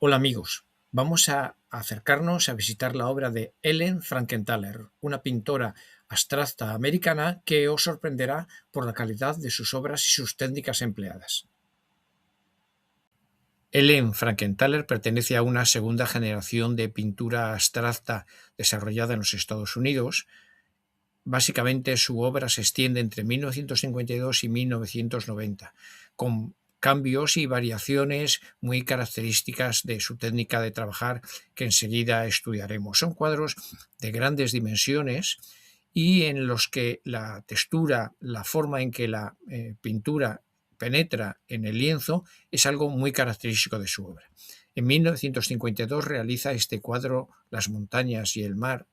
Hola amigos, vamos a acercarnos a visitar la obra de Ellen Frankenthaler, una pintora abstracta americana que os sorprenderá por la calidad de sus obras y sus técnicas empleadas. Ellen Frankenthaler pertenece a una segunda generación de pintura abstracta desarrollada en los Estados Unidos. Básicamente su obra se extiende entre 1952 y 1990, con cambios y variaciones muy características de su técnica de trabajar que enseguida estudiaremos. Son cuadros de grandes dimensiones y en los que la textura, la forma en que la pintura penetra en el lienzo es algo muy característico de su obra. En 1952 realiza este cuadro Las montañas y el mar,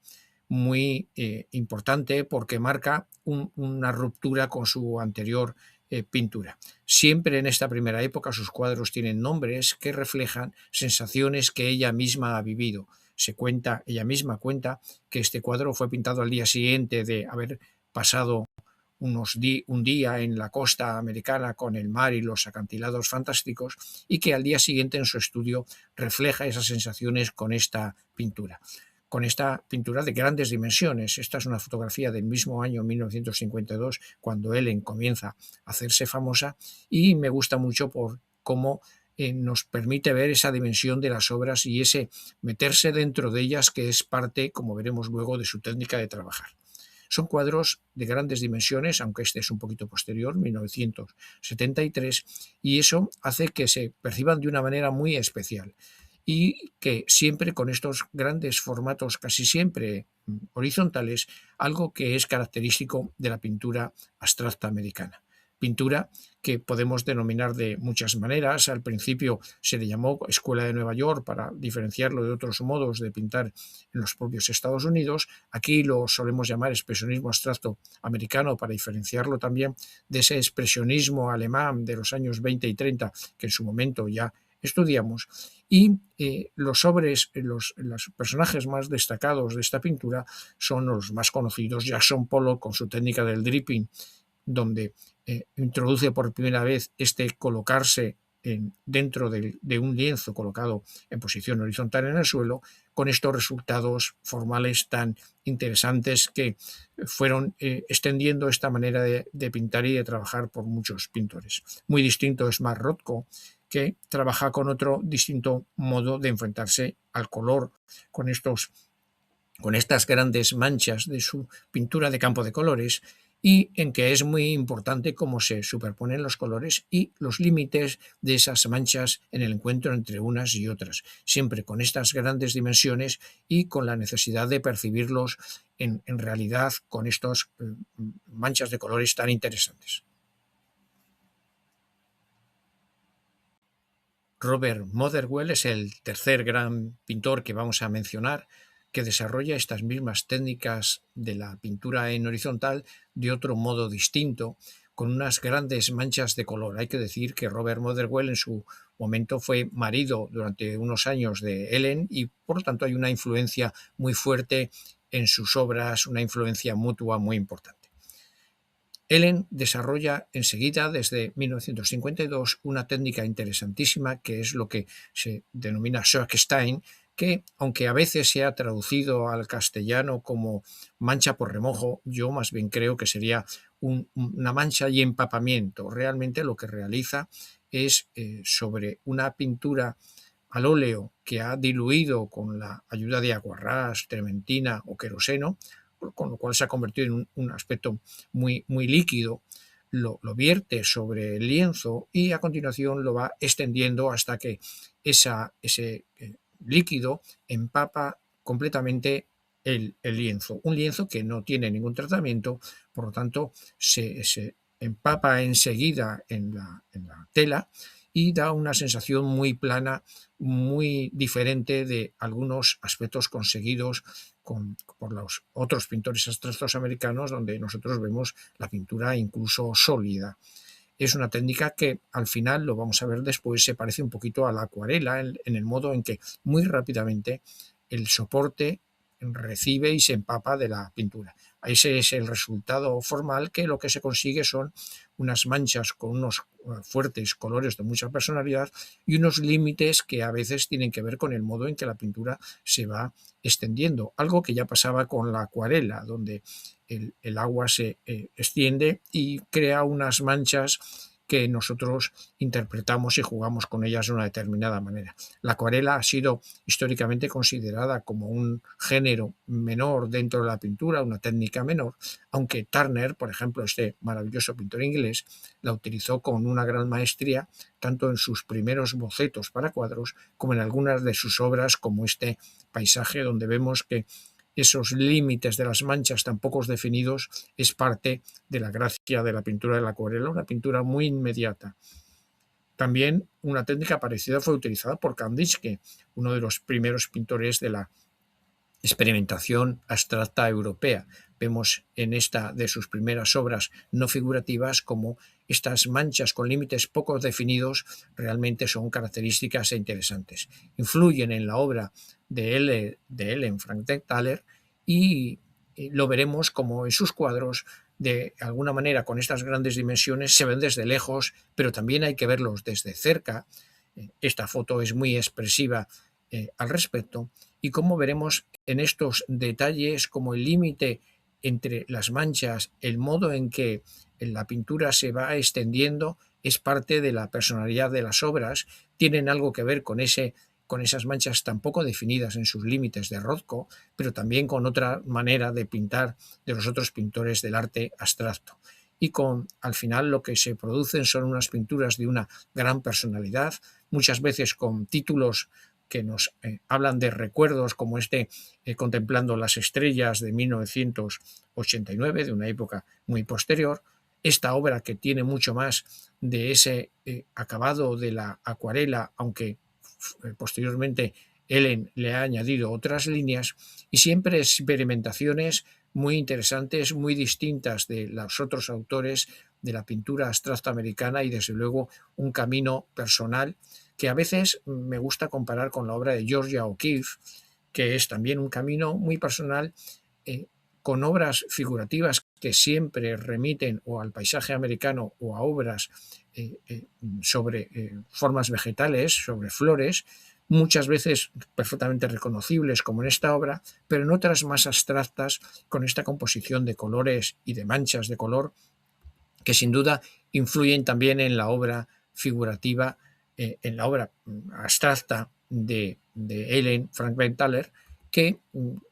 muy importante porque marca una ruptura con su anterior pintura. Siempre en esta primera época sus cuadros tienen nombres que reflejan sensaciones que ella misma ha vivido. Ella misma cuenta que este cuadro fue pintado al día siguiente de haber pasado un día en la costa americana con el mar y los acantilados fantásticos, y que al día siguiente en su estudio refleja esas sensaciones con esta pintura de grandes dimensiones. Esta es una fotografía del mismo año 1952, cuando Ellen comienza a hacerse famosa, y me gusta mucho por cómo nos permite ver esa dimensión de las obras y ese meterse dentro de ellas, que es parte, como veremos luego, de su técnica de trabajar. Son cuadros de grandes dimensiones, aunque este es un poquito posterior, 1973, y eso hace que se perciban de una manera muy especial y que siempre con estos grandes formatos, casi siempre horizontales, algo que es característico de la pintura abstracta americana. Pintura que podemos denominar de muchas maneras. Al principio se le llamó Escuela de Nueva York para diferenciarlo de otros modos de pintar en los propios Estados Unidos. Aquí lo solemos llamar expresionismo abstracto americano para diferenciarlo también de ese expresionismo alemán de los años 20 y 30 que en su momento ya estudiamos. Y los personajes más destacados de esta pintura son los más conocidos: Jackson Pollock con su técnica del dripping, donde introduce por primera vez este colocarse dentro de un lienzo colocado en posición horizontal en el suelo, con estos resultados formales tan interesantes que fueron extendiendo esta manera de pintar y de trabajar por muchos pintores. Muy distinto es Mark Rothko, que trabaja con otro distinto modo de enfrentarse al color, con estas grandes manchas de su pintura de campo de colores, y en que es muy importante cómo se superponen los colores y los límites de esas manchas en el encuentro entre unas y otras, siempre con estas grandes dimensiones y con la necesidad de percibirlos en realidad con estas manchas de colores tan interesantes. Robert Motherwell es el tercer gran pintor que vamos a mencionar, que desarrolla estas mismas técnicas de la pintura en horizontal de otro modo distinto, con unas grandes manchas de color. Hay que decir que Robert Motherwell en su momento fue marido durante unos años de Ellen, y por lo tanto hay una influencia muy fuerte en sus obras, una influencia mutua muy importante. Ellen desarrolla enseguida, desde 1952, una técnica interesantísima que es lo que se denomina Schoenstein, que, aunque a veces se ha traducido al castellano como mancha por remojo, yo más bien creo que sería una mancha y empapamiento. Realmente lo que realiza es sobre una pintura al óleo que ha diluido con la ayuda de aguarrás, trementina o queroseno, con lo cual se ha convertido en un aspecto muy, muy líquido. Lo vierte sobre el lienzo y a continuación lo va extendiendo hasta que ese líquido empapa completamente el lienzo. Un lienzo que no tiene ningún tratamiento, por lo tanto se empapa enseguida en la tela y da una sensación muy plana, muy diferente de algunos aspectos conseguidos por los otros pintores abstractos americanos, donde nosotros vemos la pintura incluso sólida. Es una técnica que al final, lo vamos a ver después, se parece un poquito a la acuarela en el modo en que muy rápidamente el soporte recibe y se empapa de la pintura. Ese es el resultado formal, que lo que se consigue son unas manchas con unos fuertes colores de mucha personalidad y unos límites que a veces tienen que ver con el modo en que la pintura se va extendiendo, algo que ya pasaba con la acuarela, donde el agua se extiende y crea unas manchas que nosotros interpretamos y jugamos con ellas de una determinada manera. La acuarela ha sido históricamente considerada como un género menor dentro de la pintura, una técnica menor, aunque Turner, por ejemplo, este maravilloso pintor inglés, la utilizó con una gran maestría tanto en sus primeros bocetos para cuadros como en algunas de sus obras, como este paisaje, donde vemos que esos límites de las manchas tan pocos definidos es parte de la gracia de la pintura de la acuarela, una pintura muy inmediata. También una técnica parecida fue utilizada por Kandinsky, uno de los primeros pintores de la experimentación abstracta europea. Vemos en esta de sus primeras obras no figurativas como estas manchas con límites poco definidos realmente son características e interesantes. Influyen en la obra de Ellen Frankenthaler y lo veremos como en sus cuadros de alguna manera con estas grandes dimensiones se ven desde lejos, pero también hay que verlos desde cerca. Esta foto es muy expresiva al respecto, y como veremos en estos detalles como el límite entre las manchas, el modo en que la pintura se va extendiendo es parte de la personalidad de las obras, tienen algo que ver con esas manchas tan poco definidas en sus límites de Rothko, pero también con otra manera de pintar de los otros pintores del arte abstracto. Y al final lo que se producen son unas pinturas de una gran personalidad, muchas veces con títulos que nos hablan de recuerdos, como Contemplando las estrellas de 1989, de una época muy posterior. Esta obra, que tiene mucho más de ese acabado de la acuarela, aunque posteriormente Ellen le ha añadido otras líneas, y siempre experimentaciones muy interesantes, muy distintas de los otros autores de la pintura abstracta americana, y desde luego un camino personal que a veces me gusta comparar con la obra de Georgia O'Keeffe, que es también un camino muy personal, con obras figurativas que siempre remiten o al paisaje americano o a obras sobre formas vegetales, sobre flores, muchas veces perfectamente reconocibles como en esta obra, pero en otras más abstractas, con esta composición de colores y de manchas de color que sin duda influyen también en la obra figurativa, en la obra abstracta de Ellen Frankenthaler, que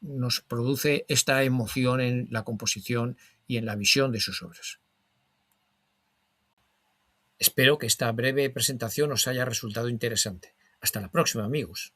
nos produce esta emoción en la composición y en la visión de sus obras. Espero que esta breve presentación os haya resultado interesante. Hasta la próxima, amigos.